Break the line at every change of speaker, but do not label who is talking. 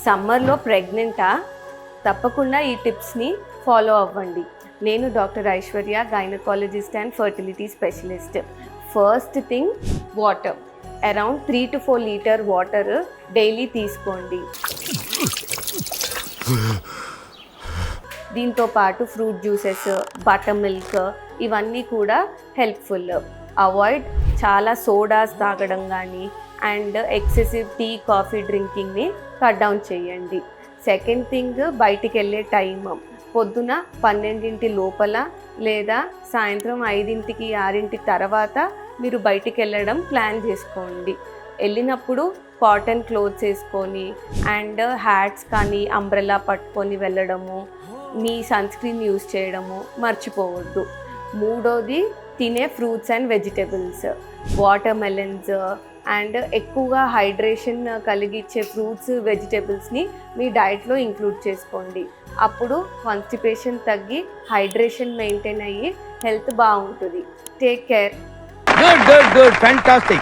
సమ్మర్లో ప్రెగ్నెంటా? తప్పకుండా ఈ టిప్స్ని ఫాలో అవ్వండి. నేను doctor Aishwarya, gynaecologist and fertility specialist. First thing, water. Around 3 to 4 litre water daily తీసుకోండి. దీంతో పాటు ఫ్రూట్ జ్యూసెస్, బటర్ మిల్క్ ఇవన్నీ కూడా హెల్ప్ఫుల్. అవాయిడ్ చాలా సోడాస్ తాగడం కానీ అండ్ ఎక్సెసివ్ టీ, కాఫీ డ్రింకింగ్ని కట్ డౌన్ చేయండి. సెకండ్ థింగ్, బయటికి వెళ్ళే టైం. పొద్దున 12 లోపల లేదా సాయంత్రం 5, 6 తర్వాత మీరు బయటికి వెళ్ళడం ప్లాన్ చేసుకోండి. వెళ్ళినప్పుడు కాటన్ క్లోత్స్ వేసుకొని అండ్ హ్యాట్స్ కానీ అంబ్రెల్లా పట్టుకొని వెళ్ళడము, మీ సన్ స్క్రీన్ యూజ్ చేయడము మర్చిపోవద్దు. మూడోది, తినే fruits and vegetables, water melons and ఎక్కువగా హైడ్రేషన్ కలిగించే ఫ్రూట్స్, వెజిటబుల్స్ని మీ డైట్లో ఇంక్లూడ్ చేసుకోండి. అప్పుడు కాన్స్టిపేషన్ తగ్గి హైడ్రేషన్ మెయింటైన్ అయ్యి హెల్త్ బాగుంటుంది. Take care.
Good, fantastic.